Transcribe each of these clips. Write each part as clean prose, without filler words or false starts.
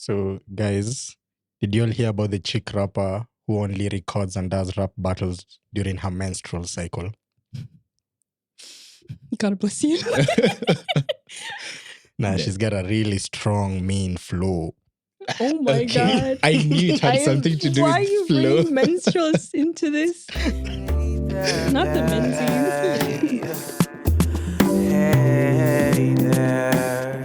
So, guys, did you all hear about the chick rapper who only records and does rap battles during her menstrual cycle? God bless you. Nah, she's got a really strong, mean flow. Oh my God. I knew it had something to do Why are with you flow. bringing menstruals into this? Not the menses. Hey there.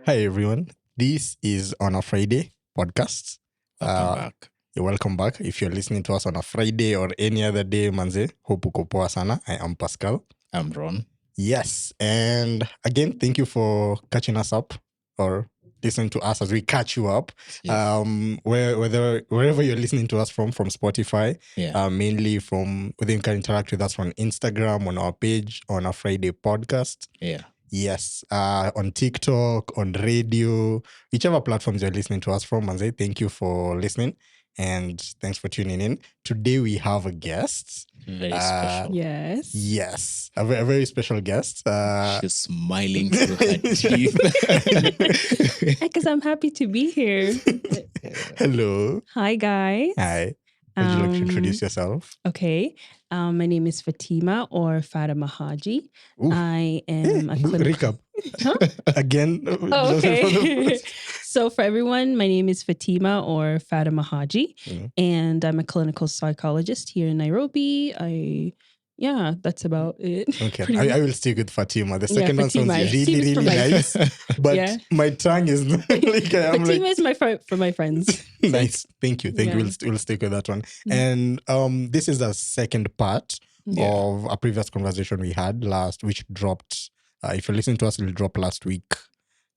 Hi, everyone. This is on a Friday podcast. Welcome back. You're welcome back. If you're listening to us on a Friday or any other day, manze, hope uko poa sana. I am Pascal. I'm Ron. Yes. And again, thank you for catching us up or listening to us as we catch you up. Yes. Wherever you're listening to us from Spotify, Yeah. mainly from, whether you can interact with us on Instagram, on our page, on our Friday podcast. Yeah. Yes, on TikTok, on radio, whichever platforms you're listening to us from, manze, thank you for listening and thanks for tuning in. Today we have a guest. Very special. Yes. Yes, a very special guest. She's smiling through her teeth. Because I'm happy to be here. Hello. Hi, guys. Hi. Would you like to introduce yourself? Okay. My name is Fatima or Faduma Haji. Ooh. I am a clinical... Recap. Huh? Again. Oh, okay. So for everyone, my name is Fatima or Faduma Haji, and I'm a clinical psychologist here in Nairobi. That's about it. Okay, I will stick with Fatima. The second one sounds Fatima. really, Seems really nice. but my tongue is like, I'm Fatima like, is for my friends. nice. Thank you. Yeah. We'll stick with that one. And this is the second part of a previous conversation we had which dropped. If you're listening to us, it'll drop last week.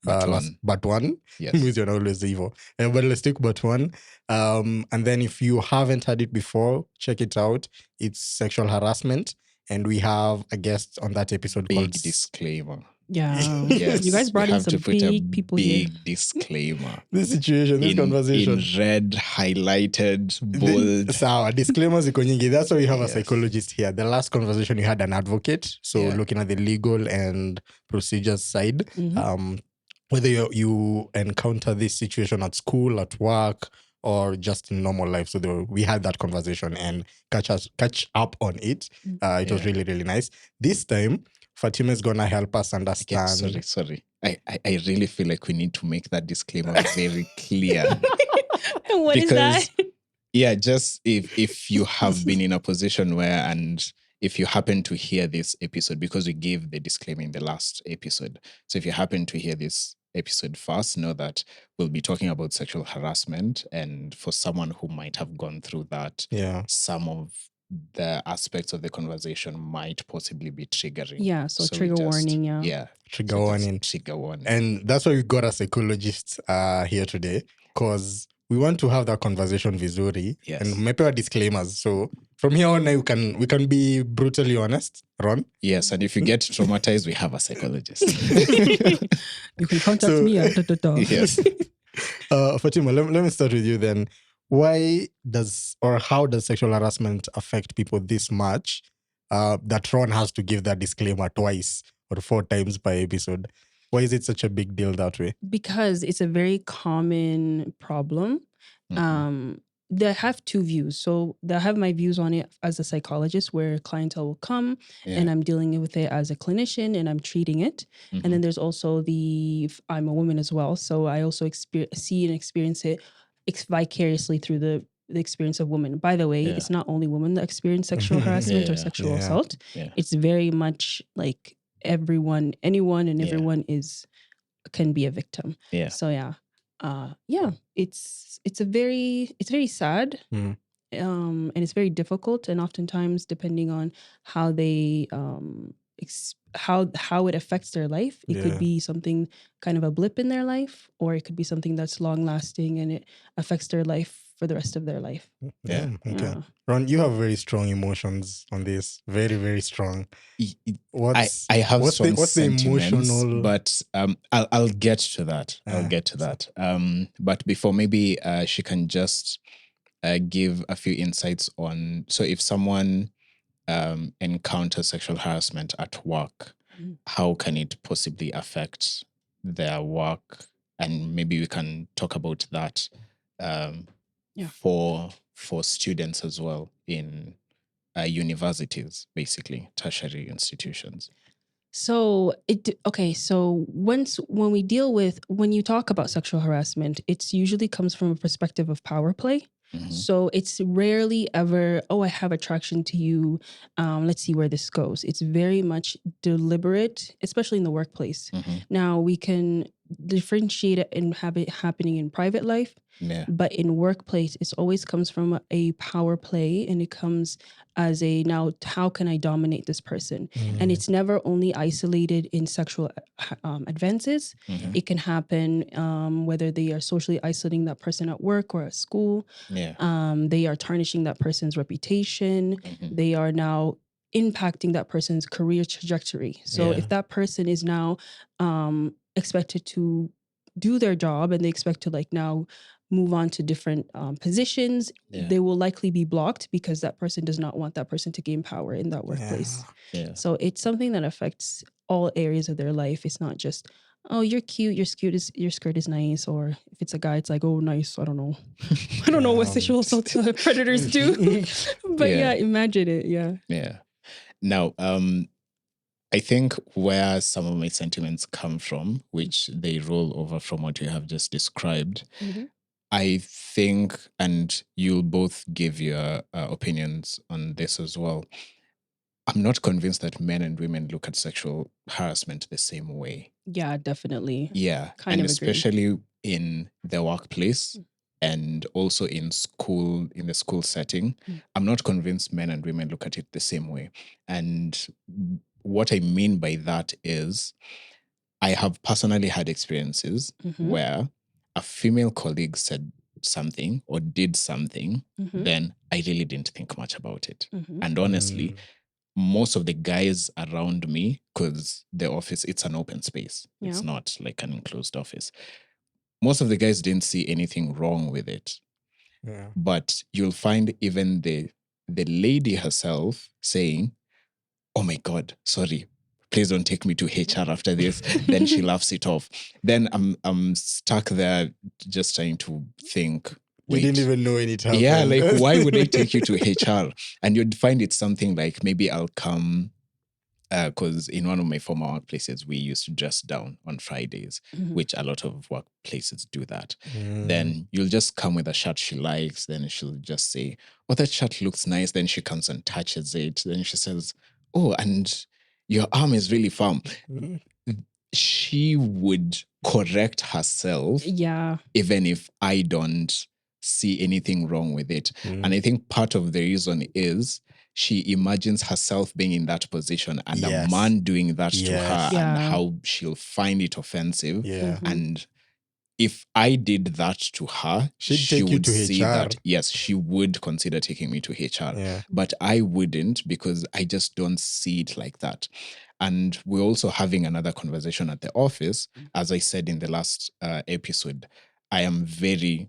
But one. Yes. Means you're always evil. But let's take but one. And then if you haven't had it before, check it out. It's sexual harassment. And we have a guest on that episode Big called disclaimer. Yeah. Yes. You guys brought we in have some to put big people here. big disclaimer. This situation, this in conversation. red, highlighted, bold. Sawa, disclaimers iko nyingi. That's why we have a psychologist here. The last conversation we had an advocate. So looking at the legal and procedures side. Whether you encounter this situation at school, at work, or just in normal life. So we had that conversation and catch up on it. It was really, really nice. This time, Fatima is going to help us understand. Okay, sorry. I really feel like we need to make that disclaimer very clear. What is that? Yeah, just if you have been in a position where, and if you happen to hear this episode, because we gave the disclaimer in the last episode. So if you happen to hear this episode first, know that we'll be talking about sexual harassment. And for someone who might have gone through that, some of the aspects of the conversation might possibly be triggering. Yeah, so trigger warning, Yeah. Trigger warning. And that's why we got a psychologist here today, because we want to have that conversation vizuri. Yes. And mepewa disclaimers. So from here on, we can be brutally honest, Ron. Yes, and if you get traumatized, we have a psychologist. You can contact me at Yes. Fatima, let me start with you then. How does sexual harassment affect people this much that Ron has to give that disclaimer twice or 4 times per episode? Why is it such a big deal that way? Because it's a very common problem. They have 2 views. So they have my views on it as a psychologist, where clientele will come and I'm dealing with it as a clinician and I'm treating it. And then there's also I'm a woman as well. So I also see and experience it vicariously through the experience of women. By the way, it's not only women that experience sexual harassment or sexual assault. Yeah. It's very much like anyone and everyone can be a victim. Yeah. So it's very sad. And it's very difficult, and oftentimes depending on how they how it affects their life, it could be something kind of a blip in their life, or it could be something that's long lasting and it affects their life for the rest of their life. Okay. Ron, you have very strong emotions on this. Very, very strong. I have strong what's the emotional? But I'll get to that. But before, maybe she can just give a few insights on. So if someone encounters sexual harassment at work, how can it possibly affect their work and maybe we can talk about that Yeah. for students as well in universities, basically tertiary institutions. So when you talk about sexual harassment, it's usually comes from a perspective of power play. Mhm. So it's rarely ever, oh, I have attraction to you. Let's see where this goes. It's very much deliberate, especially in the workplace. Mhm. Now we can differentiate it and have it happening in private life, Yeah. but in workplace, it always comes from a power play, and it comes as a, now how can I dominate this person? And it's never only isolated in sexual advances. Mhm. It can happen whether they are socially isolating that person at work or at school. Yeah. They are tarnishing that person's reputation. Mhm. They are now impacting that person's career trajectory. So Yeah. if that person is now expected to do their job, and they expect to like now move on to different positions, Yeah. they will likely be blocked because that person does not want that person to gain power in that workplace. Yeah. So it's something that affects all areas of their life. It's not just, oh, you're cute, your skirt is nice, or if it's a guy, it's like, oh, nice. I don't know. I don't know what sexual assault predators do. But Yeah. yeah, imagine it. Yeah. Yeah. Now, I think where some of my sentiments come from, which they roll over from what you have just described, Mhm. I think, and you'll both give your opinions on this as well. I'm not convinced that men and women look at sexual harassment the same way. Yeah, definitely. Yeah. Kind And of agree. especially in the workplace and also in school, in the school setting, I'm not convinced men and women look at it the same way. And what I mean by that is I have personally had experiences Mhm. where a female colleague said something or did something, Mhm. then I really didn't think much about it. Mhm. And honestly, most of the guys around me, because the office, it's an open space. Yeah. It's not like an enclosed office. Most of the guys didn't see anything wrong with it. Yeah. But you'll find even the lady herself saying, oh my God, sorry, please don't take me to HR after this. Then she laughs it off. Then I'm stuck there just trying to think, You wait, didn't even know it happened. yeah, like why would I take you to HR? And you'd find it something like maybe I'll come, because in one of my former workplaces, we used to dress down on Fridays, which a lot of workplaces do that. Then you'll just come with a shirt she likes. Then she'll just say, oh, that shirt looks nice. Then she comes and touches it. Then she says, oh, and your arm is really firm. She would correct herself, Yeah. even if I don't see anything wrong with it. And I think part of the reason is she imagines herself being in that position and Yes. a man doing that to Yes. her and Yeah. how she'll find it offensive. Yeah. And if I did that to her, She'd she take you would to see HR. that, yes, she would consider taking me to HR. Yeah. But I wouldn't, because I just don't see it like that. And we're also having another conversation at the office. As I said in the last episode, I am very,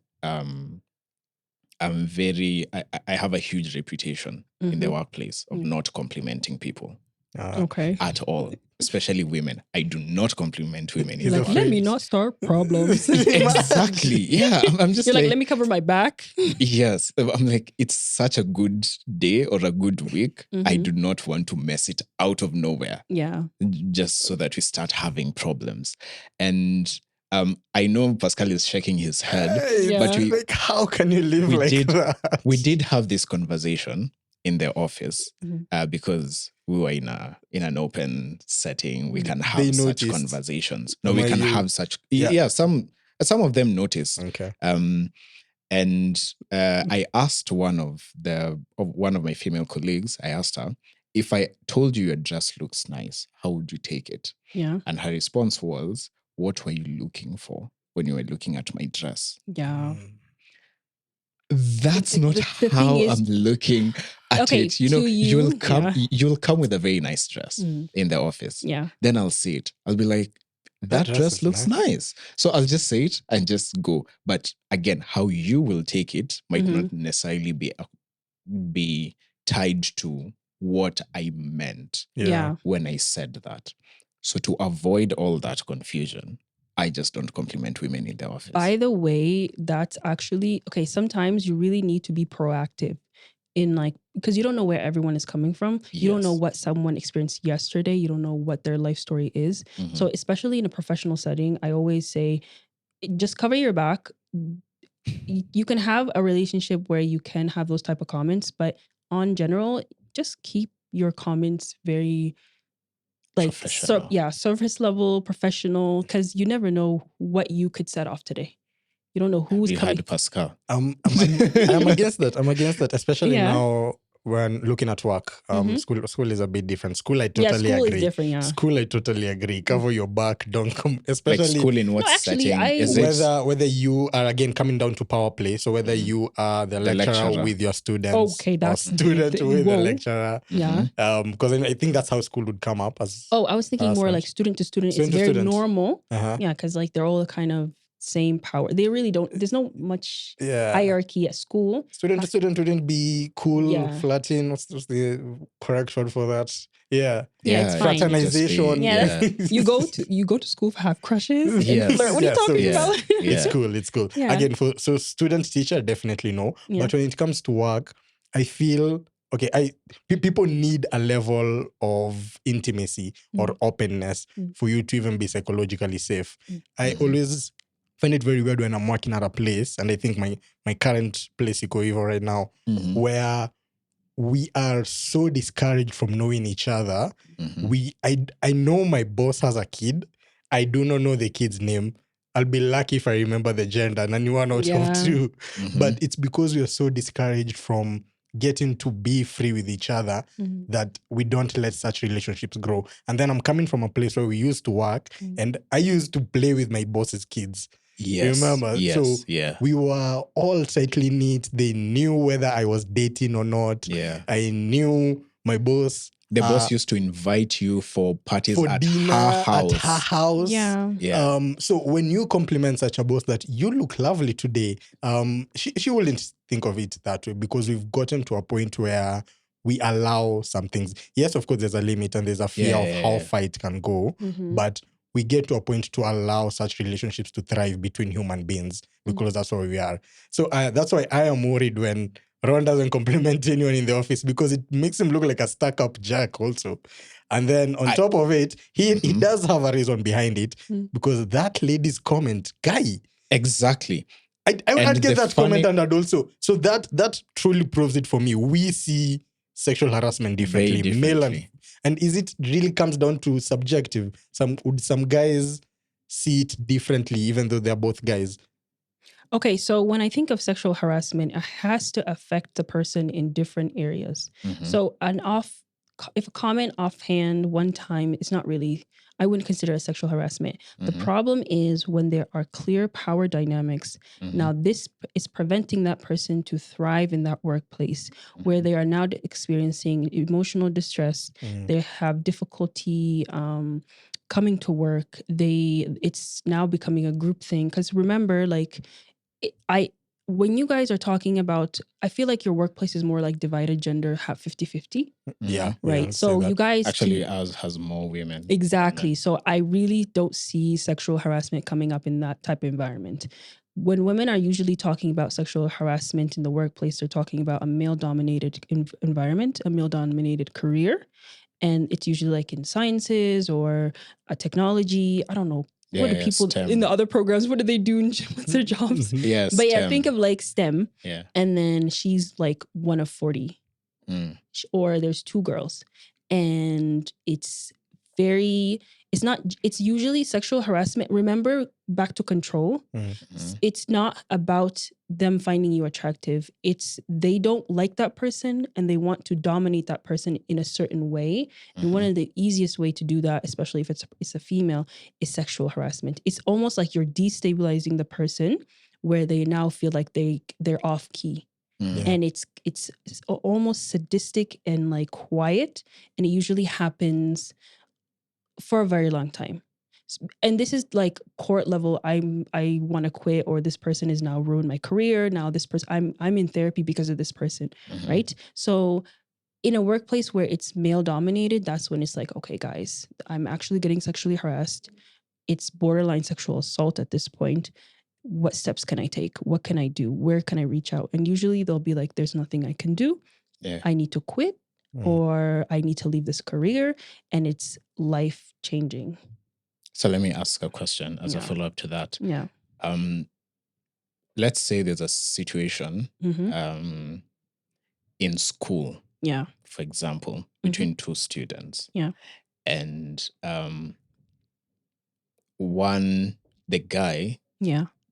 I have a huge reputation in the workplace of not complimenting people Okay. at all, especially women. I do not compliment women. He's in the afraid. Let me workplace. not start problems. Exactly. Yeah. I'm just You're like, let me cover my back. yes. I'm like, it's such a good day or a good week. I do not want to mess it out of nowhere Yeah. just so that we start having problems. And I know Pascal is shaking his head, Yeah. but we, like, how can you live we like did- that? we did have this conversation in the office because we were in an open setting. We can They have such noticed. conversations. No, Am we I can you? have such. Yeah. Yeah, some of them notice. Okay. And I asked one of my female colleagues. I asked her, if I told you your dress looks nice, how would you take it? Yeah. And her response was, what were you looking for when you were looking at my dress? Yeah. That's The- not the how thing is- I'm looking at Okay, it. You know, to you, you'll come with a very nice dress in the office. Yeah. Then I'll see it. I'll be like, that dress looks nice. So I'll just say it and just go. But again, how you will take it might not necessarily be tied to what I meant Yeah. when I said that. So to avoid all that confusion, I just don't compliment women in the office. By the way, that's actually okay. Sometimes you really need to be proactive in like, because you don't know where everyone is coming from. You don't know Yes. what someone experienced yesterday. You don't know what their life story is. Mhm. So especially in a professional setting, I always say, just cover your back. You can have a relationship where you can have those type of comments, but on general, just keep your comments very like Professional. surface level, professional, because you never know what you could set off today. You don't know who's You coming. had Pascal. I'm against that. I'm against that, especially Yeah. now when looking at work. Mhm. School is a bit different. School, I totally School agree. is different. Yeah. School, I totally agree. Cover your back. Don't come, Like especially school in what No, actually, setting? I- Is it whether you are again coming down to power play. So whether you are the lecturer, lecturer. with your students, Okay, that's or student with the whoa. lecturer. Yeah. Because I think that's how school would come up as. Oh, I was thinking more harassment. like student to student. Student It's to very student. normal. Uh-huh. Yeah, because like they're all the kind of same power. They really don't. There's no much Yeah. hierarchy at school. Student to student wouldn't be cool, Yeah. flirting. What's the correct word for that? Yeah. Yeah, it's fine. Fraternization. Yeah, you go to school to have crushes. and Yes. flirt. What are you Yeah, so talking yeah. about? It's cool. It's cool. Yeah. Again, so student teacher, definitely no. Yeah. But when it comes to work, I feel okay. People need a level of intimacy or openness for you to even be psychologically safe. I always find it very weird when I'm working at a place, and I think my current place Iko Evo right now, where we are so discouraged from knowing each other. I know my boss has a kid. I do not know the kid's name. I'll be lucky if I remember the gender, and one out Yeah. of two. But it's because we are so discouraged from getting to be free with each other that we don't let such relationships grow. And then I'm coming from a place where we used to work, and I used to play with my boss's kids. Yes. Remember? Yes. So yeah. we were all tightly knit. They knew whether I was dating or not. Yeah. I knew my boss. The boss used to invite you for parties For at dinner her house. at her house. Yeah. Yeah. So when you compliment such a boss that you look lovely today, she wouldn't think of it that way, because we've gotten to a point where we allow some things. Yes, of course, there's a limit and there's a fear of how far it can go, but we get to a point to allow such relationships to thrive between human beings, because that's where we are. So that's why I am worried when Ron doesn't compliment anyone in the office, because it makes him look like a stuck-up jack also. And then on top of it, he does have a reason behind it, because that lady's comment, guy. Exactly. I'd get that comment and I'd also. So that truly proves it for me. We see sexual harassment differently. Very Male differently. and is it really comes down to subjective? Some guys see it differently, even though they're both guys. Okay, so when I think of sexual harassment, it has to affect the person in different areas. So if a comment offhand one time is not really, I wouldn't consider it sexual harassment. The problem is when there are clear power dynamics. Now, this is preventing that person to thrive in that workplace where they are now experiencing emotional distress. They have difficulty coming to work. It's now becoming a group thing. Because remember, like, when you guys are talking about, I feel like your workplace is more like divided gender, 50-50. Yeah. Right. I'd so say you that. guys Actually, ours has more women. Exactly. So I really don't see sexual harassment coming up in that type of environment. When women are usually talking about sexual harassment in the workplace, they're talking about a male-dominated environment, a male-dominated career. And it's usually like in sciences or technology. I don't know. What do people STEM. in the other programs? What do they do? What's their jobs? Yes. But yeah, think of like STEM. Yeah. And then she's like one of 40. Or there's two girls. And it's usually sexual harassment. Remember, back to control. It's not about them finding you attractive. It's they don't like that person and they want to dominate that person in a certain way. And one of the easiest way to do that, especially if it's a female, is sexual harassment. It's almost like you're destabilizing the person where they now feel like they're off key. And it's almost sadistic and like quiet, and it usually happens for a very long time. And this is like court level. I want to quit, or this person has now ruined my career. Now this person, I'm in therapy because of this person, right? So in a workplace where it's male dominated, that's when it's like, okay, guys, I'm actually getting sexually harassed. it's borderline sexual assault at this point. What steps can I take? What can I do? Where can I reach out? And usually they'll be like, there's nothing I can do. Yeah. I need to quit or I need to leave this career, and it's life changing. So let me ask a question as a follow-up to that. Yeah. Let's say there's a situation in school, Yeah. for example, between two students. Yeah. And the guy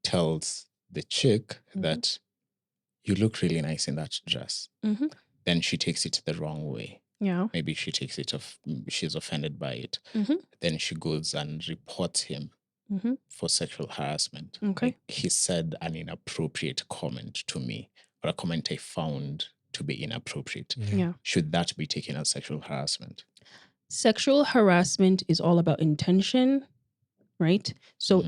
tells the chick that you look really nice in that dress. Then she takes it the wrong way. Yeah. Maybe she takes it she's offended by it. Then she goes and reports him for sexual harassment. Okay. Like, he said an inappropriate comment to me, or a comment I found to be inappropriate. Yeah. Should that be taken as sexual harassment? Sexual harassment is all about intention, right? So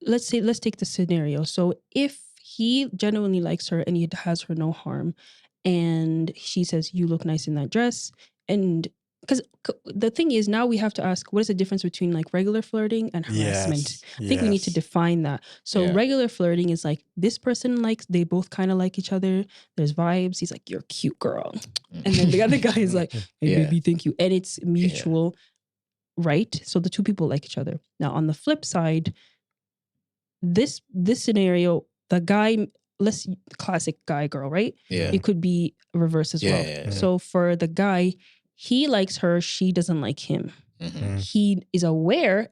let's take the scenario. So if he genuinely likes her and he has her no harm, and she says, you look nice in that dress, and because the thing is, now we have to ask, what is the difference between like regular flirting and harassment? I think we need to define that. So regular flirting is like, this person likes, they both kind of like each other. There's vibes. He's like, you're a cute girl. And then the other guy is like, hey, baby, thank you. And it's mutual, right? So the two people like each other. Now, on the flip side, this scenario, the guy, classic guy girl, right? Yeah. It could be reverse as well. Yeah. So for the guy, he likes her, she doesn't like him. He is aware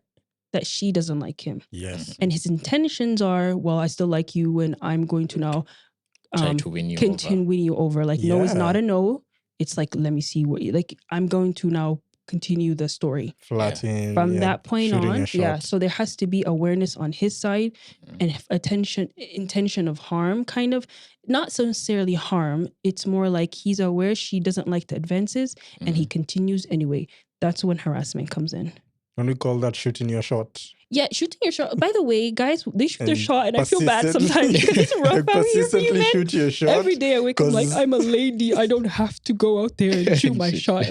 that she doesn't like him. Yes. And his intentions are, well, I still like you and I'm going to now try to win you win you over. Like, no is not a no. It's like, let me see what you like. I'm going to now continue the story. Flirting. From that point on. Yeah. So there has to be awareness on his side and intention of harm, kind of. Not so necessarily harm. It's more like he's aware she doesn't like the advances and he continues anyway. That's when harassment comes in. And we call that shooting your shot. Yeah, shooting your shot. By the way, guys, they shoot their shot, and I feel bad sometimes because it's rough out here for you, persistently man. shoot your shot. Every day I wake up like, I'm a lady. I don't have to go out there and shoot my shot.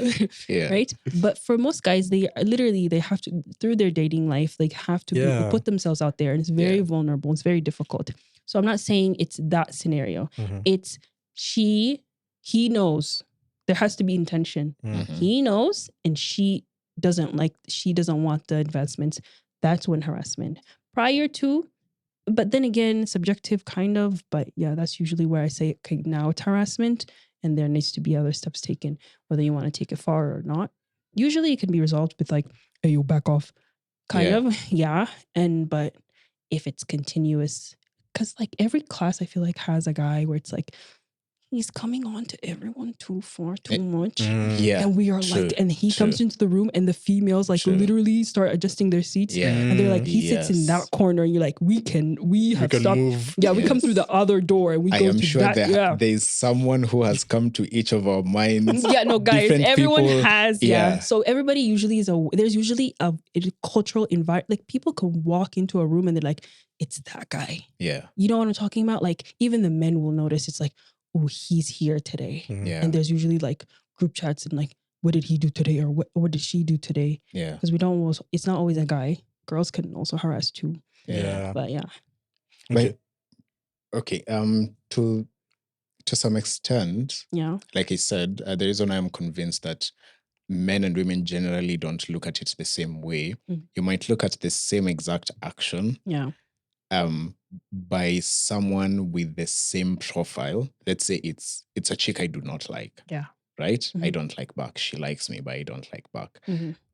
Right? But for most guys, they have to, through their dating life, they have to put themselves out there, and it's very vulnerable. It's very difficult. So I'm not saying it's that scenario. It's he knows. There has to be intention. He knows, and she doesn't want the advancements. That's when harassment. Prior to, but then again, subjective kind of, but yeah, that's usually where I say, okay, now it's harassment, and there needs to be other steps taken, whether you want to take it far or not. Usually it can be resolved with like, hey, you back off, kind of. But if it's continuous, because like every class I feel like has a guy where it's like, he's coming on to everyone too far, too much. And we are like, and he comes into the room and the females like literally start adjusting their seats. And they're like, he sits in that corner. And you're like, we have stopped. Move. Yeah, we come through the other door and we go to that. I am sure there's someone who has come to each of our minds. Yeah, no, guys, everyone people, has. So everybody usually there's usually a cultural environment. Like people can walk into a room and they're like, it's that guy. Yeah. You know what I'm talking about? Like even the men will notice. It's like, oh, he's here today. And there's usually like group chats and like, what did he do today? Or what did she do today? Yeah. Because it's not always a guy. Girls can also harass too. Yeah. But yeah. But okay. To some extent, like I said, the reason I'm convinced that men and women generally don't look at it the same way. You might look at the same exact action. By someone with the same profile. Let's say it's a chick I do not like. Right? I don't like back. She likes me, but I don't like back.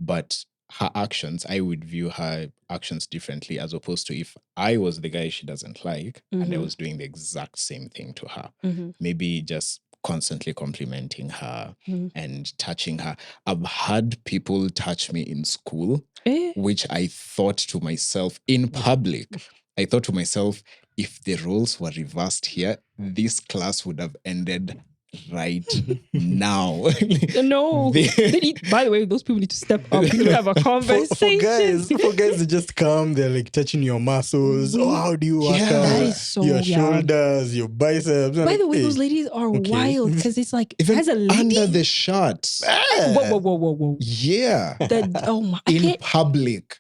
But her actions, I would view her actions differently, as opposed to if I was the guy she doesn't like and I was doing the exact same thing to her. Maybe just constantly complimenting her and touching her. I've had people touch me in school, which I thought to myself in public. I thought to myself, if the roles were reversed here, this class would have ended right now. No. By the way, those people need to step up. We need to have a conversation. For guys, they just come, they're like touching your muscles. Oh, how do you work out? Your shoulders, your biceps. By the way, those ladies are wild because it's like, even as a lady, under the shirt. Whoa. Yeah. In public.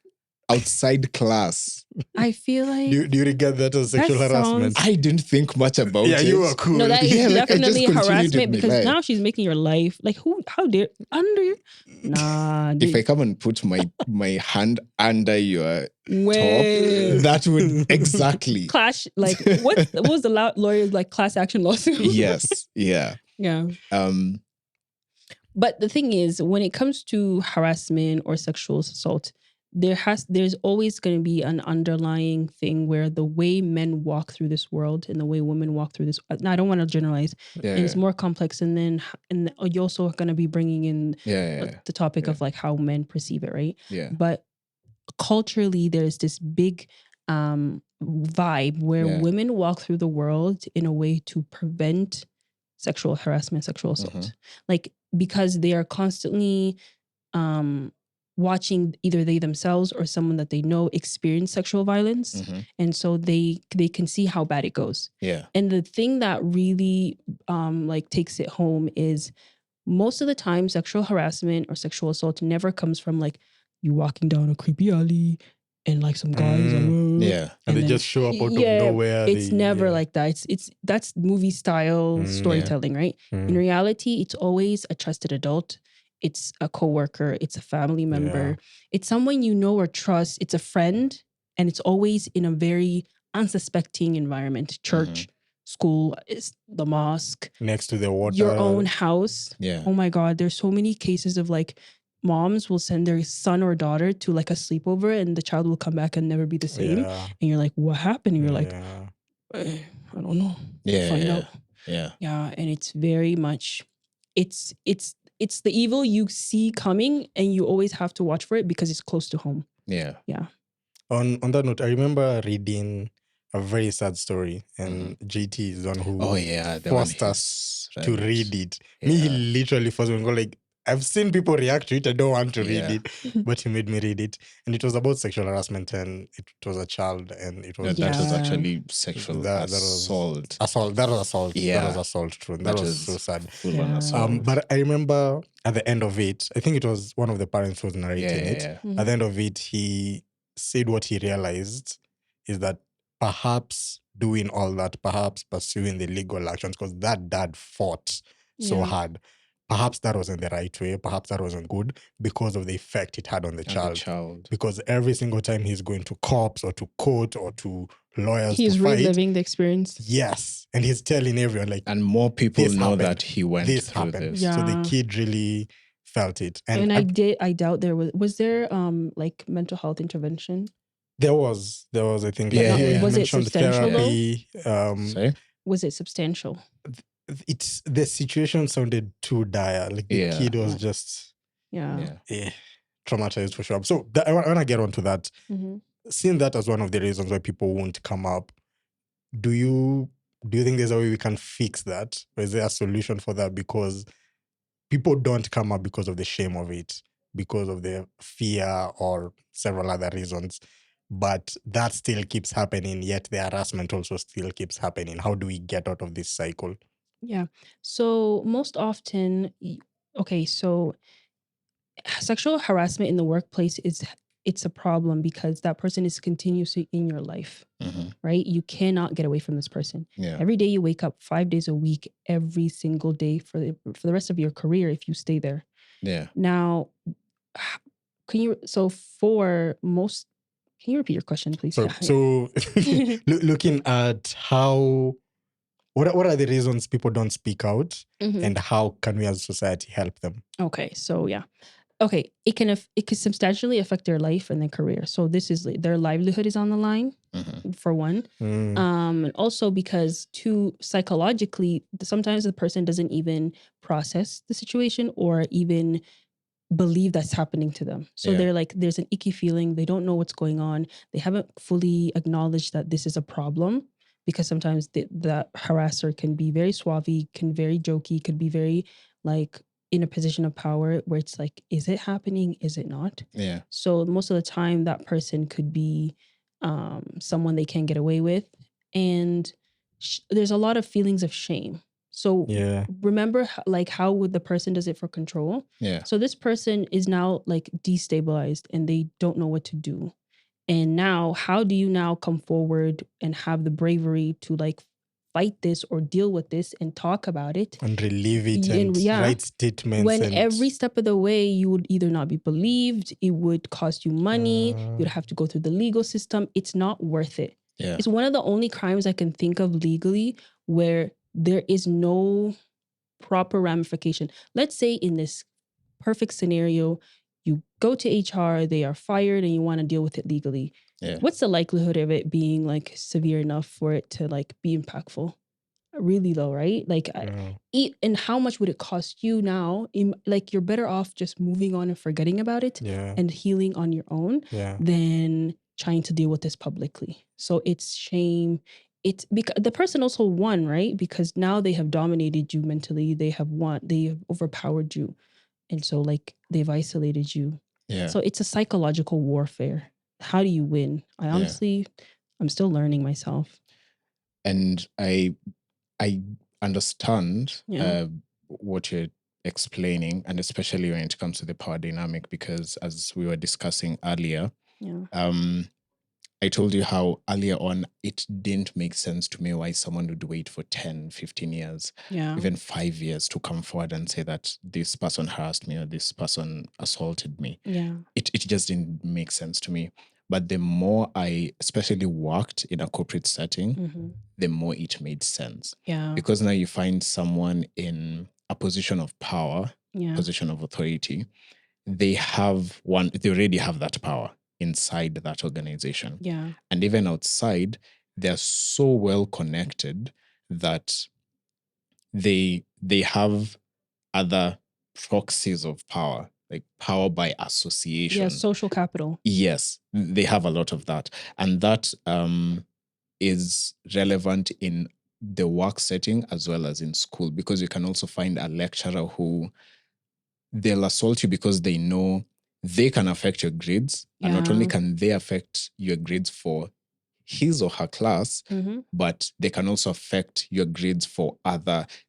outside class. I feel like Do you regard that as sexual That harassment? I didn't think much about Yeah, it. you are cool. no, that is Yeah, like, I just definitely continued harassment with my because life. now she's making your life like how dare nah. If I come and put my hand under your Way. top, that would exactly. Clash, like what was the lawyer's like class action lawsuit? Yes. Yeah. Yeah. Um. But the thing is, when it comes to harassment or sexual assault, there's always going to be an underlying thing where the way men walk through this world and the way women walk through this. Now, I don't want to generalize, Yeah. and it's more complex. And then, you're also going to be bringing in the topic of like how men perceive it, right? Yeah. But culturally, there's this big vibe where women walk through the world in a way to prevent sexual harassment, sexual assault, like because they are constantly watching either they themselves or someone that they know experience sexual violence, and so they can see how bad it goes. Yeah. And the thing that really like takes it home is most of the time sexual harassment or sexual assault never comes from like you walking down a creepy alley and like some guys Yeah. And they just show up out of nowhere. It's never like that. That's movie style storytelling, right? In reality, it's always a trusted adult. It's a coworker. It's a family member. It's someone you know or trust. It's a friend, and it's always in a very unsuspecting environment. Church, school, the mosque, next to the water, your own house. Yeah. Oh my God, there's so many cases of like moms will send their son or daughter to like a sleepover and the child will come back and never be the same. And you're like, what happened? And you're like, I don't know. Find out. Yeah. Yeah. And it's very much, it's the evil you see coming and you always have to watch for it because it's close to home. Yeah. Yeah. On that note, I remember reading a very sad story, and JT is one who forced us to read it. Me, he literally forced me to go like, I've seen people react to it. I don't want to read it, but he made me read it. And it was about sexual harassment, and it was a child, and it was that was actually sexual assault. That was assault. Yeah. That was assault, true. That was so sad. Full-on assault. But I remember at the end of it, I think it was one of the parents who was narrating it. Mm-hmm. At the end of it, he said what he realized is that perhaps doing all that, perhaps pursuing the legal actions, because that dad fought so hard. Perhaps that wasn't the right way. Perhaps that wasn't good because of the effect it had on the child. Because every single time he's going to cops or to court or to lawyers he's to fight, reliving the experience. Yes. And he's telling everyone like, and more people know happened. That he went this through happened. this. Yeah. So the kid really felt it. And I doubt there was there like mental health intervention? There was I think. Was it substantial therapy, Sorry? Was it substantial? It's the situation sounded too dire. Like the kid was just traumatized for sure. So I want to get onto that. Mm-hmm. Seeing that as one of the reasons why people won't come up, do you think there's a way we can fix that? Or is there a solution for that? Because people don't come up because of the shame of it, because of the fear or several other reasons. But that still keeps happening, yet the harassment also still keeps happening. How do we get out of this cycle? Yeah. So most often, so sexual harassment in the workplace it's a problem because that person is continuously in your life, right? You cannot get away from this person. Yeah. Every day you wake up 5 days a week, every single day for the rest of your career if you stay there. Yeah. Now, can you repeat your question, please? So looking at how, what are the reasons people don't speak out, and how can we as a society help them? Okay, so it can substantially affect their life and their career. So this is their livelihood is on the line for one, and also because psychologically sometimes the person doesn't even process the situation or even believe that's happening to them. So they're like, there's an icky feeling. They don't know what's going on. They haven't fully acknowledged that this is a problem, because sometimes the harasser can be very suave, can very jokey, could be very like in a position of power where it's like, is it happening? Is it not? Yeah. So most of the time that person could be someone they can't get away with. And there's a lot of feelings of shame. So remember like how the person does it for control. Yeah. So this person is now like destabilized and they don't know what to do. And now, how do you now come forward and have the bravery to like fight this or deal with this and talk about it and relieve it and write statements? When and every step of the way you would either not be believed, it would cost you money, you'd have to go through the legal system. It's not worth it. Yeah. It's one of the only crimes I can think of legally where there is no proper ramification. Let's say in this perfect scenario, you go to HR, they are fired, and you want to deal with it legally. Yeah. What's the likelihood of it being like severe enough for it to like be impactful? Really low, right? Like, and how much would it cost you now? Like, you're better off just moving on and forgetting about it and healing on your own than trying to deal with this publicly. So it's shame. It's because the person also won, right? Because now they have dominated you mentally. They have won. They have overpowered you. And so like they've isolated you. Yeah. So it's a psychological warfare. How do you win? I honestly, I'm still learning myself. And I understand what you're explaining, and especially when it comes to the power dynamic, because as we were discussing earlier, I told you how earlier on it didn't make sense to me why someone would wait for 10, 15 years, even 5 years to come forward and say that this person harassed me or this person assaulted me. It just didn't make sense to me. But the more I especially worked in a corporate setting, the more it made sense. Because now you find someone in a position of power, position of authority, they already have that power inside that organization. And even outside, they're so well connected that they have other proxies of power, like power by association. Social capital. Yes, they have a lot of that. And that is relevant in the work setting as well as in school, because you can also find a lecturer who they'll assault you because they know they can affect your grades. And not only can they affect your grades for his or her class, but they can also affect your grades for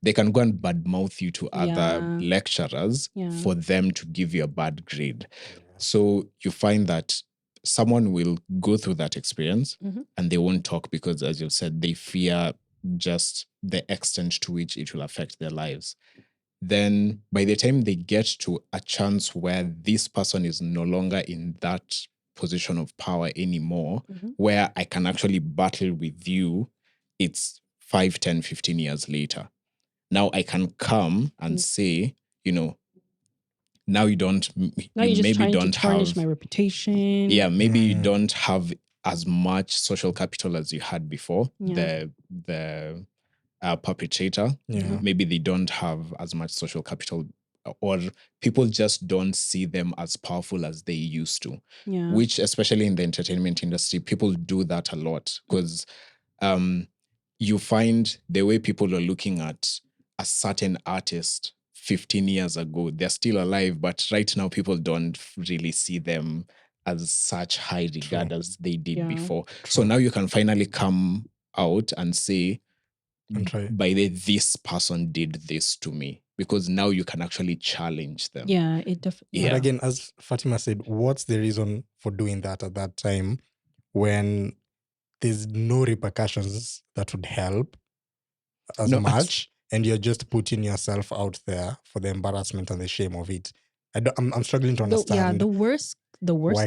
they can go and badmouth you to other lecturers for them to give you a bad grade. So you find that someone will go through that experience and they won't talk because, as you said, they fear just the extent to which it will affect their lives. Then by the time they get to a chance where this person is no longer in that position of power anymore, where I can actually battle with you, it's 5, 10, 15 years later. Now I can come and say, now you don't, now you're just trying to tarnish my reputation. Yeah, maybe you don't have as much social capital as you had before. The perpetrator, maybe they don't have as much social capital, or people just don't see them as powerful as they used to, which especially in the entertainment industry, people do that a lot because you find the way people are looking at a certain artist 15 years ago, they're still alive, but right now people don't really see them as such high regard as they did before. So now you can finally come out and say, by the this person did this to me, because now you can actually challenge them. It definitely. But again, as Fatima said, what's the reason for doing that at that time when there's no repercussions that would help as much, and you're just putting yourself out there for the embarrassment and the shame of it? I'm struggling to understand. The worst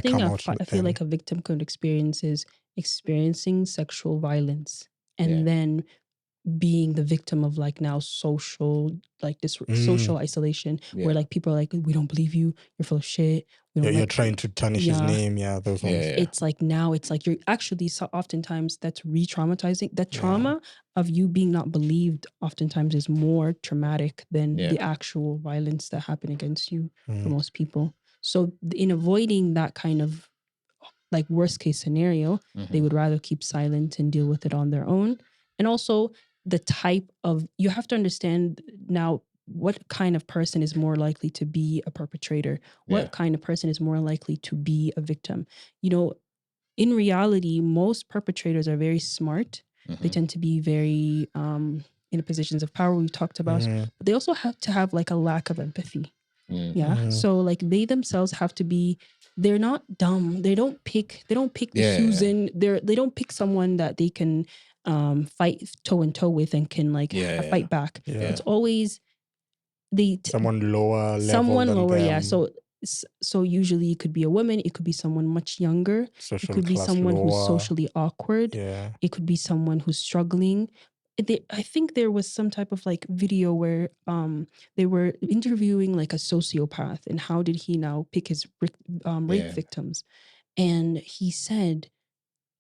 thing I feel like a victim could experience is experiencing sexual violence and then being the victim of like now social, like this social isolation where like people are like, we don't believe you, you're full of shit. You're trying to tarnish his name. Those ones. It's like now it's like you're actually oftentimes that's re-traumatizing. That trauma of you being not believed oftentimes is more traumatic than the actual violence that happened against you for most people. So in avoiding that kind of like worst case scenario, they would rather keep silent and deal with it on their own. And also the type of, you have to understand now what kind of person is more likely to be a perpetrator, what kind of person is more likely to be a victim. In reality, most perpetrators are very smart. They tend to be very in positions of power we've talked about, but they also have to have like a lack of empathy. So like they themselves have to be they're not dumb. They don't pick the chosen. They don't pick someone that they can fight toe and toe with and can like fight back. Yeah. It's always someone lower level someone than lower. them. Yeah. So usually it could be a woman. It could be someone much younger. It could be someone who's socially awkward. Yeah. It could be someone who's struggling. I think there was some type of like video where they were interviewing like a sociopath and how did he now pick his rape victims. And he said,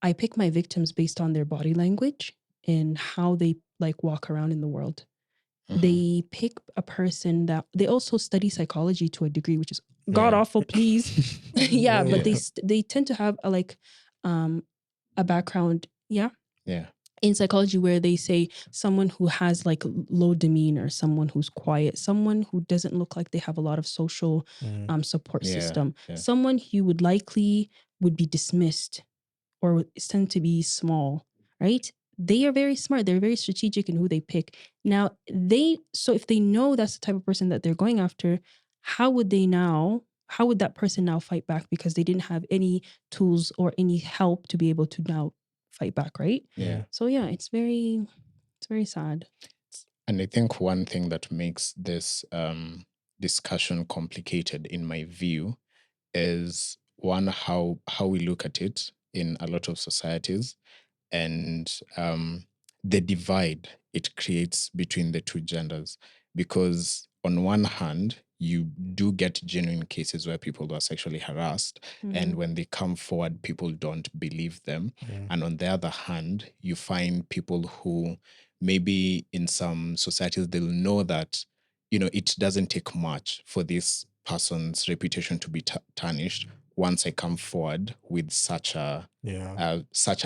I pick my victims based on their body language and how they like walk around in the world. They pick a person that they also study psychology to a degree, which is god awful, please. But they tend to have a background, in psychology where they say someone who has like low demeanor, someone who's quiet, someone who doesn't look like they have a lot of social support system, someone who would be dismissed or tend to be small, right? They are very smart. They're very strategic in who they pick. Now, so if they know that's the type of person that they're going after, how would that person now fight back because they didn't have any tools or any help to be able to now fight back, right? Yeah. So yeah, it's very sad. And I think one thing that makes this discussion complicated, in my view, is one, how we look at it in a lot of societies, and the divide it creates between the two genders. Because on one hand, you do get genuine cases where people were sexually harassed, and when they come forward, people don't believe them. And on the other hand, you find people who maybe in some societies, they'll know that, it doesn't take much for this person's reputation to be tarnished once I come forward with such an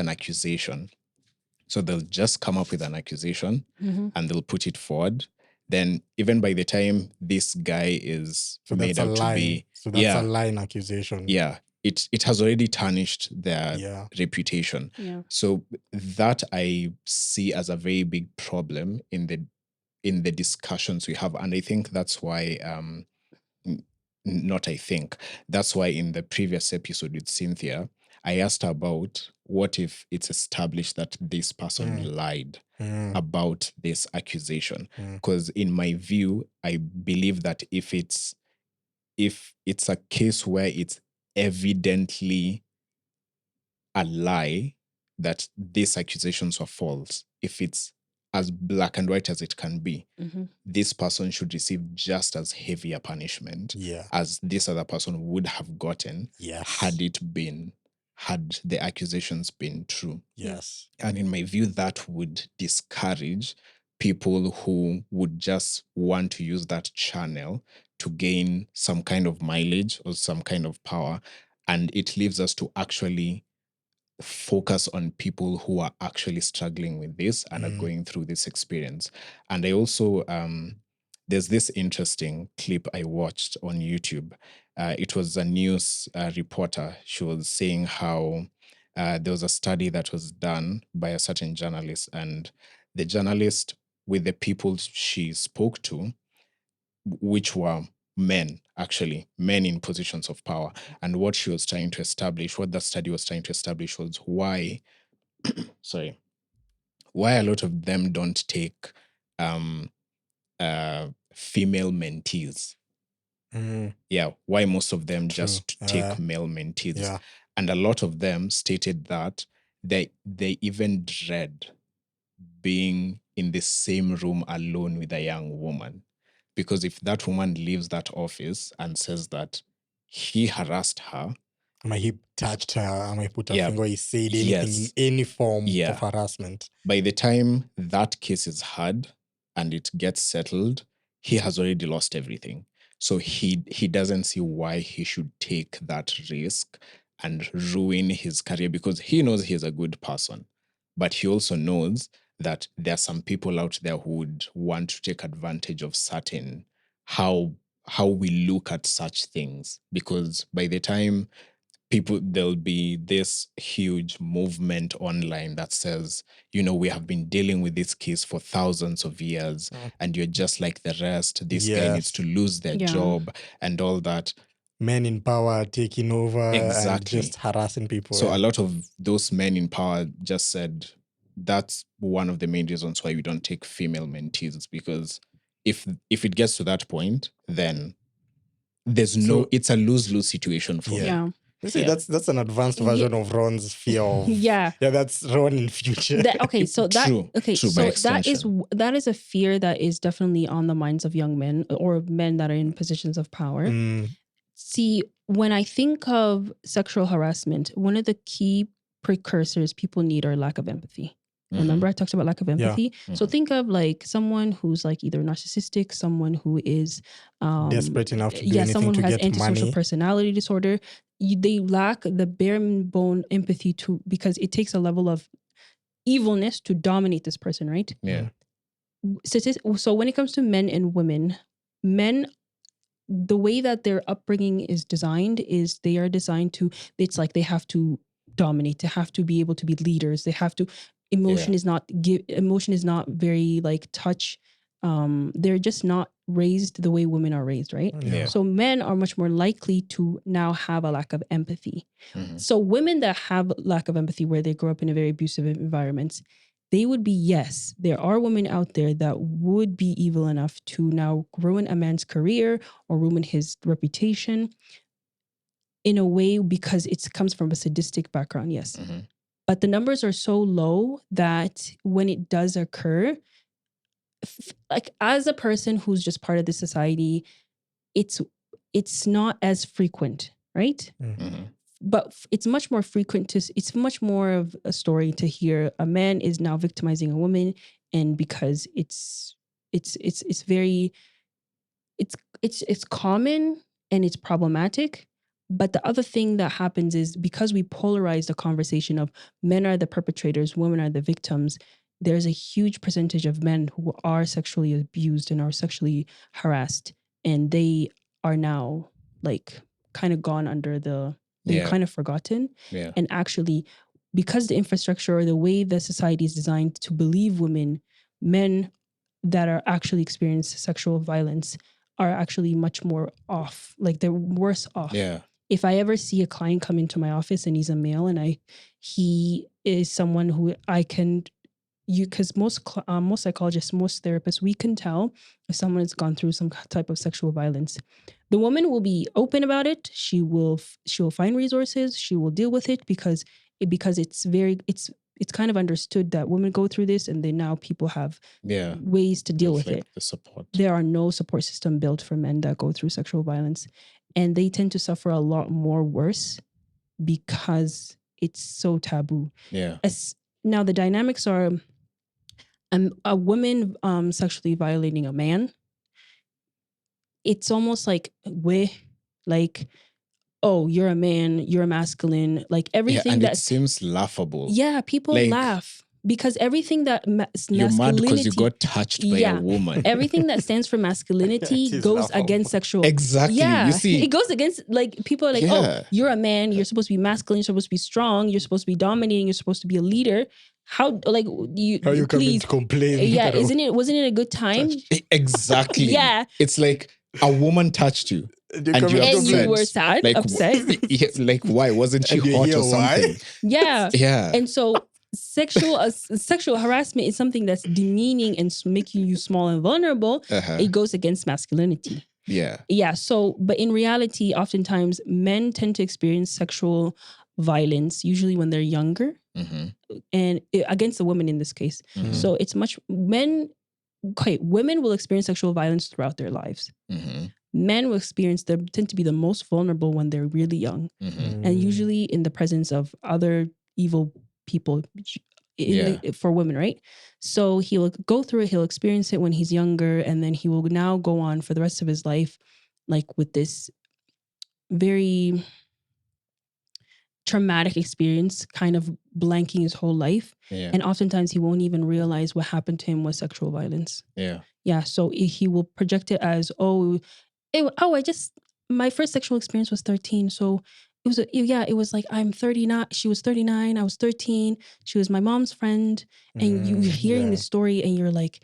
accusation. So they'll just come up with an accusation and they'll put it forward. Then even by the time this guy is made out to be... So that's a lying accusation. Yeah. It has already tarnished their reputation. Yeah. So that I see as a very big problem in the discussions we have. And I think that's why... That's why in the previous episode with Cynthia, I asked her about what if it's established that this person lied about this accusation. Because in my view, I believe that if it's a case where it's evidently a lie that these accusations were false, if it's as black and white as it can be, this person should receive just as heavy a punishment as this other person would have gotten had the accusations been true. Yes. And in my view, that would discourage people who would just want to use that channel to gain some kind of mileage or some kind of power. And it leaves us to actually focus on people who are actually struggling with this and are going through this experience. And I also, there's this interesting clip I watched on YouTube. It was a news reporter. She was saying how there was a study that was done by a certain journalist, and the journalist, with the people she spoke to, which were men in positions of power. And what she was trying to establish, what that study was trying to establish, was why a lot of them don't take female mentees. Why most of them just take male mentees. And a lot of them stated that they even dread being in the same room alone with a young woman. Because if that woman leaves that office and says that he harassed her, he touched her, he put a finger, he said anything in any form of harassment. By the time that case is heard and it gets settled, he has already lost everything. So he doesn't see why he should take that risk and ruin his career, because he knows he's a good person. But he also knows that there are some people out there who would want to take advantage of certain how we look at such things. Because by the time there'll be this huge movement online that says, we have been dealing with this case for thousands of years and you're just like the rest. This guy needs to lose their job and all that. men in power taking over and Exactly. just harassing people. So a lot of those men in power just said that's one of the main reasons why we don't take female mentees, because if it gets to that point, then there's So- it's a lose-lose situation for me. Yeah. You see, Yeah. that's an advanced version of Ron's fear of Yeah. that's Ron in future. Okay, so that True, okay, true, so by that is a fear that is definitely on the minds of young men or men that are in positions of power. Mm, See, when I think of sexual harassment, one of the key precursors people need are lack of empathy. Mhm. Remember, I talked about lack of empathy. So Mhm. think of like someone who's like either narcissistic, someone who is desperate enough to do anything someone to who has get antisocial money. personality disorder. They lack the bare bone empathy because it takes a level of evilness to dominate this person, right? Yeah. So when it comes to men and women, men, the way that their upbringing is designed is they are designed to, it's like they have to dominate, they have to be able to be leaders, they have to, emotion is not very like touch. They're just not raised the way women are raised, right? Yeah. So men are much more likely to now have a lack of empathy. Mhm. So women that have lack of empathy, where they grow up in a very abusive environments, they would be, yes, there are women out there that would be evil enough to now ruin a man's career or ruin his reputation in a way because it comes from a sadistic background, yes. Mhm. But the numbers are so low that when it does occur, like as a person who's just part of the society, it's not as frequent, right? Mhm. But it's much more frequent it's much more of a story to hear a man is now victimizing a woman, and because it's very, it's common and it's problematic. But the other thing that happens is because we polarize the conversation of men are the perpetrators, women are the victims, there's a huge percentage of men who are sexually abused and are sexually harassed, and they are now like kind of gone under they're Yeah. kind of forgotten. Yeah. And actually, because the infrastructure or the way the society is designed to believe men that are actually experiencing sexual violence are actually much more off. Like they're worse off. Yeah. If I ever see a client come into my office and he's a male and he is someone who I can, because most psychologists, most therapists, we can tell if someone has gone through some type of sexual violence. The woman will be open about it. She will find resources. She will deal with it because it's kind of understood that women go through this, and then now people have Yeah. ways to deal with it. The support. There are no support system built for men that go through sexual violence, and they tend to suffer a lot more worse because it's so taboo. Yeah. Now the dynamics are a woman sexually violating a man. It's almost like oh, you're a man, you're masculine, like everything and that it seems laughable. Yeah, people Like, laugh because everything that You're mad because you masculinity, got touched by a woman. everything that stands for masculinity It is goes laughable. against sexual. Exactly. Yeah, You see, it goes against, like, people are like, Yeah. oh, you're a man, you're supposed to be masculine, you're supposed to be strong, you're supposed to be dominating, you're supposed to be a leader. How, like, How you come in please, to complain? yeah, that wasn't it a good time? exactly. Yeah. It's like a woman touched you. you And come you in to And you upset. were sad, Like, upset. Yeah, like, why? Wasn't she And you hot hear or something? why? Yeah. Yeah. And so sexual harassment is something that's demeaning and making you small and vulnerable. Uh-huh. It goes against masculinity. Yeah. Yeah. So, but in reality, oftentimes men tend to experience sexual violence, usually when they're younger, Mm-hmm. and against the woman in this case. Mhm. So it's women will experience sexual violence throughout their lives. Mm-hmm. Men will tend to be the most vulnerable when they're really young, Mm-hmm. and usually in the presence of other evil people for women, right? So he'll go through it, he'll experience it when he's younger, and then he will now go on for the rest of his life, like with this very traumatic experience, kind of blanking his whole life. Yeah. And oftentimes he won't even realize what happened to him was sexual violence. Yeah. Yeah. So he will project it as, my first sexual experience was 13. So it was like, I'm 39. She was 39. I was 13. She was my mom's friend. And you're hearing yeah. this story and you're like,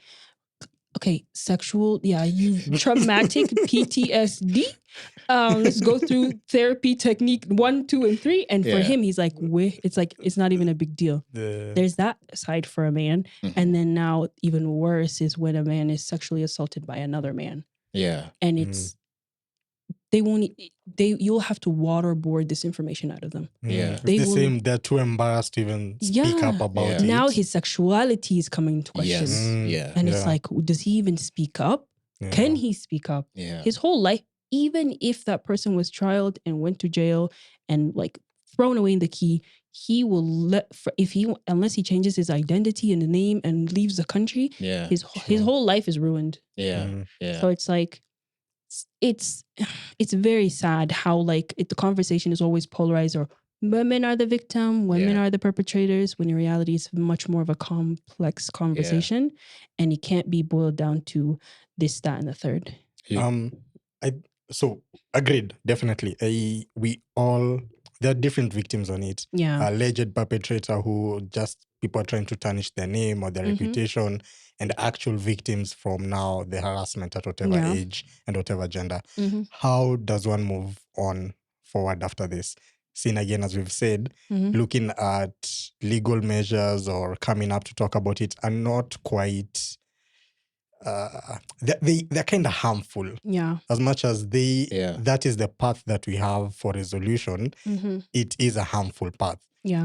Okay, sexual, traumatic PTSD. Let's go through therapy technique 1, 2, and 3. And for him, he's like, it's not even a big deal. There's that side for a man. And then now even worse is when a man is sexually assaulted by another man. Yeah. And it's, you'll have to waterboard this information out of them. Yeah. They're too embarrassed to even speak up about it. Now his sexuality is coming into question. Yes. And it's like, does he even speak up? Yeah. Can he speak up? Yeah. His whole life, even if that person was trialed and went to jail and like thrown away in the key, he will unless he changes his identity and the name and leaves the country, his whole life is ruined. Yeah. So it's like, it's very sad how like the conversation is always polarized, or women are the victim, women are the perpetrators, when in reality it's much more of a complex conversation, and it can't be boiled down to this, that, and the third. So agreed, definitely. There are different victims on it. Yeah. Alleged perpetrator who just people are trying to tarnish their name or their reputation, and actual victims from now, the harassment at whatever age and whatever gender. How does one move on forward after this? Seeing again, as we've said, looking at legal measures or coming up to talk about it are not quite... they're kind of harmful. Yeah. As much as that is the path that we have for resolution, it is a harmful path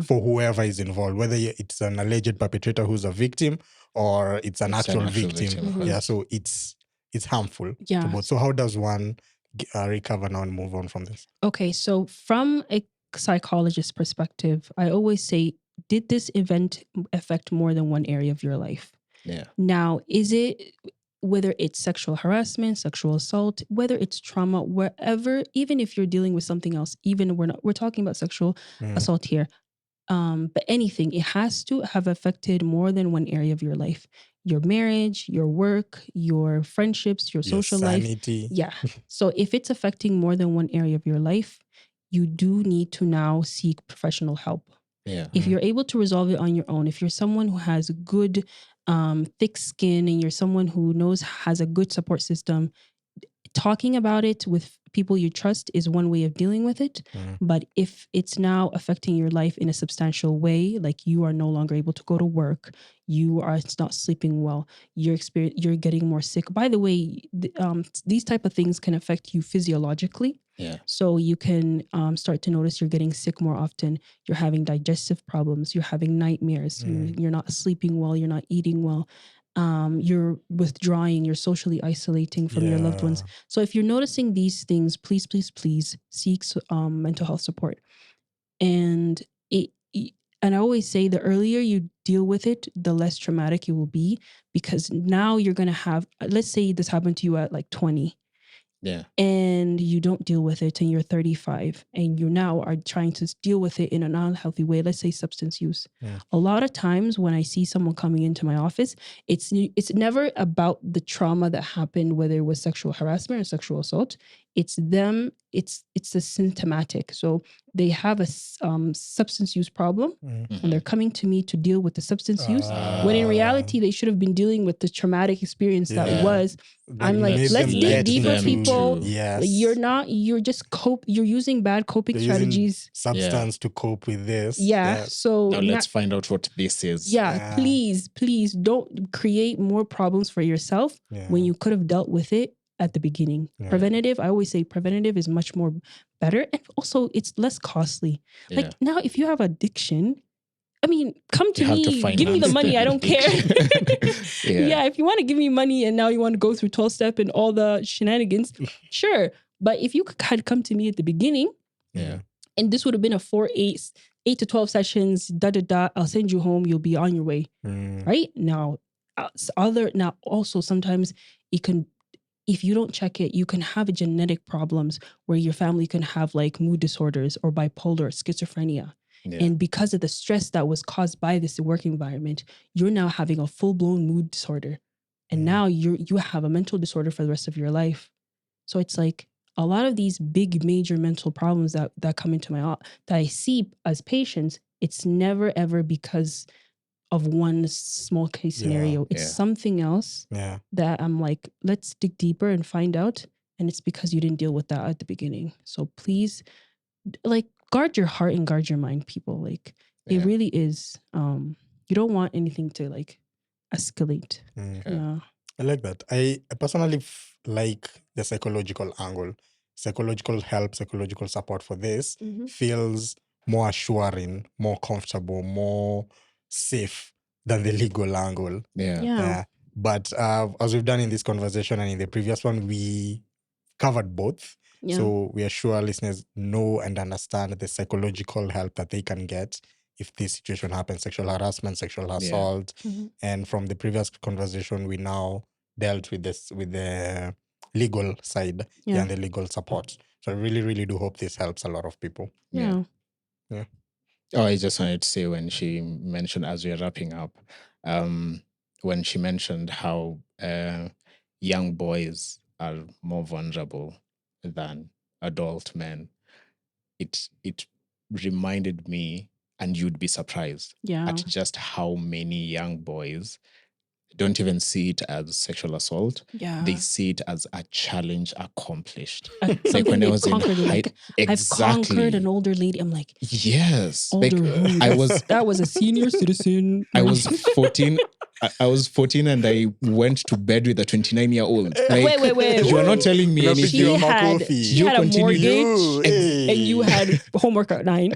for whoever is involved, whether it's an alleged perpetrator who's a victim or it's an actual victim. Yeah, so it's harmful to both. So how does one recover now and move on from this? Okay, so from a psychologist perspective, I always say, did this event affect more than one area of your life? Yeah. Now, is it, whether it's sexual harassment, sexual assault, whether it's trauma, wherever, even if you're dealing with something else, even we're talking about sexual assault here, but anything, it has to have affected more than one area of your life. Your marriage, your work, your friendships, your social sanity. life. Yeah. So if it's affecting more than one area of your life, you do need to now seek professional help. Yeah. If you're able to resolve it on your own, if you're someone who has good, thick skin, and you're someone who has a good support system, talking about it with people you trust is one way of dealing with it. But if it's now affecting your life in a substantial way, like you are no longer able to go to work, you are not sleeping well, you're getting more sick. By the way, these type of things can affect you physiologically. Yeah. So you can start to notice you're getting sick more often. You're having digestive problems. You're having nightmares. You're not sleeping well. You're not eating well. You're withdrawing. You're socially isolating from your loved ones. So if you're noticing these things, please, please, please seek mental health support. And I always say, the earlier you deal with it, the less traumatic it will be, because now you're going to have, let's say this happened to you at like 20. Yeah. And you don't deal with it and you're 35 and you now are trying to deal with it in an unhealthy way. Let's say substance use. A lot of times when I see someone coming into my office, it's never about the trauma that happened, whether it was sexual harassment or sexual assault. It's them. It's the symptomatic. So they have a substance use problem and they're coming to me to deal with the substance use, when in reality they should have been dealing with the traumatic experience that was. I'm like, let's dig deeper, people. Yes. You're just you're using bad coping strategies. Substance to cope with this. So now let's find out what this is. Please don't create more problems for yourself when you could have dealt with it at the beginning. Preventative, I always say preventative is much more better. And also it's less costly. Like now, if you have addiction, I mean, come to me, give me the money. I don't care. If you want to give me money and now you want to go through 12-step and all the shenanigans, sure. But if you had come to me at the beginning, and this would have been a 8 to 12 sessions, I'll send you home. You'll be on your way. Right? Now, also sometimes it can, if you don't check it, you can have genetic problems where your family can have like mood disorders or bipolar, schizophrenia. And because of the stress that was caused by this work environment, you're now having a full-blown mood disorder. And now you have a mental disorder for the rest of your life. So it's like a lot of these big major mental problems that come into that I see as patients, it's never ever because of one small case scenario. It's something else that I'm like, let's dig deeper and find out. And it's because you didn't deal with that at the beginning. So please, like, guard your heart and guard your mind, people. Like, it really is. You don't want anything to like escalate. Yeah. I like that. I personally like the psychological angle. Psychological help, psychological support for this feels more assuring, more comfortable, more safe than the legal angle. But as we've done in this conversation and in the previous one, we covered both. So we are sure listeners know and understand the psychological help that they can get if this situation happens, sexual harassment, sexual assault. And from the previous conversation, we now dealt with this, with the legal side and the legal support. So I really, really do hope this helps a lot of people. Yeah. Oh, I just wanted to say, when she mentioned, as we are wrapping up, when she mentioned how young boys are more vulnerable than adult men, it reminded me, and you'd be surprised at just how many young boys don't even see it as sexual assault. They see it as a challenge accomplished. Like when I was in I've conquered an older lady. I'm like, yes. Older like, that was a senior citizen. I was 14. I was 14 and I went to bed with a 29-year-old. Like, wait. You are not telling me anything. She had a mortgage and you had homework at 9.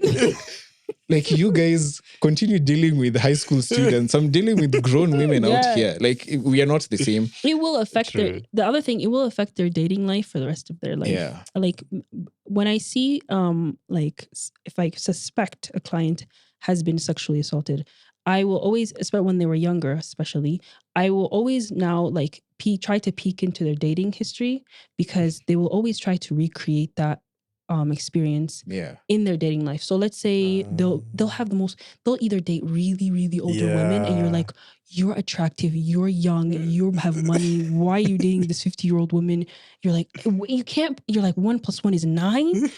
Like, you guys continue dealing with high school students. I'm dealing with grown women out here. Like, we are not the same. It will affect the other thing, it will affect their dating life for the rest of their life. Yeah. Like, when I see, like, if I suspect a client has been sexually assaulted, I will always, especially when they were younger, especially, I will always now like try to peek into their dating history, because they will always try to recreate that experience in their dating life. So let's say they'll either date really, really older women, and you're like, you're attractive, you're young, you have money, why are you dating this 50-year-old woman? You're like, you can't, you're like 1 + 1 is 9.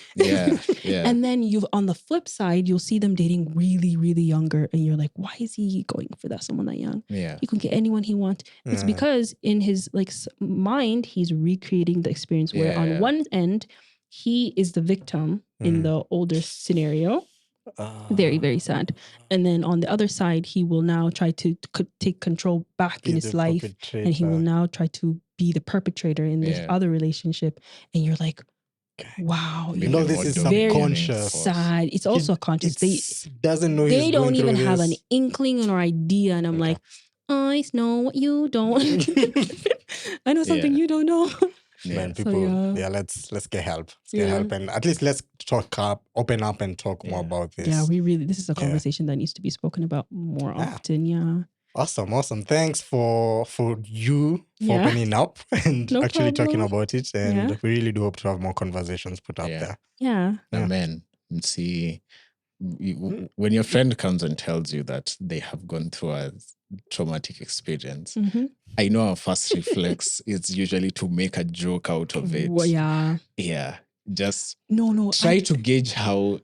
And then on the flip side, you'll see them dating really, really younger, and you're like, why is he going for someone that young? He can get anyone he wants. It's because in his like mind, he's recreating the experience where on one end, he is the victim in the older scenario. Very, very sad. And then on the other side, he will now try to take control back in his life. And he will now try to be the perpetrator in this other relationship. And you're like, wow. You know, this is subconscious. Sad. It's also conscious. They doesn't know. They don't even have an inkling or idea. And I'm like, I know what you don't. I know something you don't know. Man, people, let's get help. Let's get help, and at least let's open up and talk more about this. Yeah, this is a conversation that needs to be spoken about more often. Yeah. Awesome. Thanks for you for opening up and talking about it. And we really do hope to have more conversations put up there. Yeah. Amen. See, when your friend comes and tells you that they have gone through a traumatic experience, I know our first reflex is usually to make a joke out of it. Yeah. Just try to gauge how.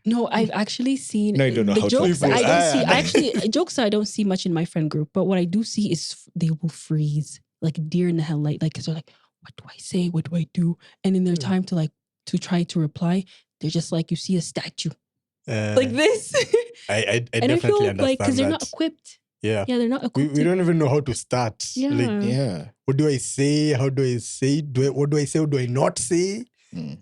No, I've actually seen. No, I don't know how jokes. to. I don't see. Actually, jokes I don't see much in my friend group. But what I do see is they will freeze, like deer in the headlight. Like, because they're like, "What do I say? What do I do?" And in their time to try to reply, they're just like, you see a statue, like this. I definitely understand like, because they're that. not equipped. Yeah, they're not equipped. We don't even know how to start. What do I say? How do I say? What do I say? What do I not say?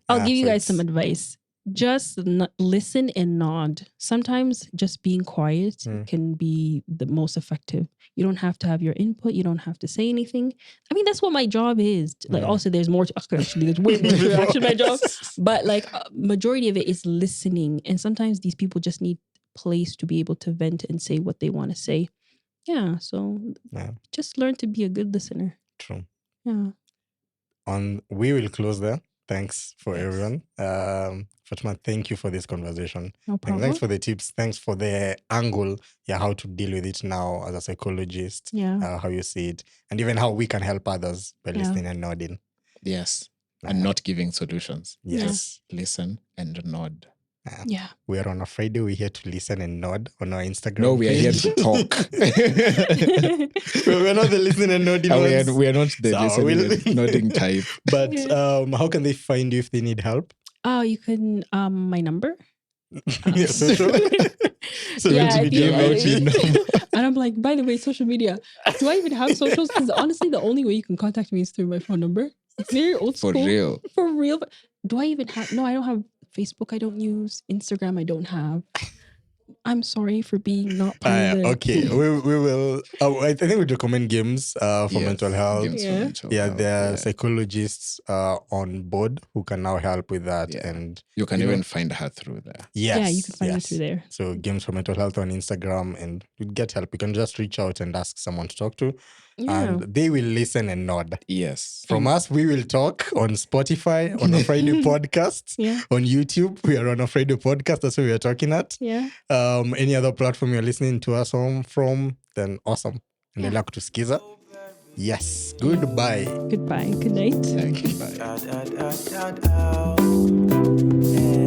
I'll give you guys some advice. Just listen and nod. Sometimes just being quiet can be the most effective. You don't have to have your input. You don't have to say anything. I mean, that's what my job is. Like, also, there's more to actually. There's way more to actually my job. But like, majority of it is listening. And sometimes these people just need place to be able to vent and say what they want to say. Yeah. So just learn to be a good listener. True. Yeah. We will close there. Thanks for everyone. Faduma, thank you for this conversation. No problem. Thanks for the tips. Thanks for the angle, how to deal with it now as a psychologist, how you see it, and even how we can help others by listening and nodding. Yes. And not giving solutions. Yes. Listen and nod. Yeah. We are on a Friday. We're here to listen and nod on our Instagram. No, we are here page. to talk. We're not the listening and nodding ones. we are not the So listening and nodding type. But how can they find you if they need help? Oh, you can my number. Yeah, social. Yeah, media if you- marketing. And I'm like, by the way, social media. Do I even have socials? Because honestly, the only way you can contact me is through my phone number. It's very old For school. real. For real. Do I even have? No, I don't have Facebook. I don't use Instagram. I don't have. I'm sorry for being not part of it. Okay, we will. I think we recommend games for Yes, mental health. games for Yeah. mental Yeah, health, there are psychologists on board who can now help with that. Yeah. And You can you even know- find her through there. yes, Yeah, you can find me yes. through there. So games for mental health on Instagram, and you'd get help. You can just reach out and ask someone to talk to, Yeah. and they will listen and nod. Yes. From us, we will talk on Spotify, on a Friday podcast, Yeah. on YouTube. We are on a Friday podcast. That's what we are talking at. Yeah. Any other platform you're listening to us on from, then awesome. And Yeah. kutusikiza. Yes. Goodbye. Goodbye. Good night. Thank you. Bye. Da, da, da, da, da. Yeah.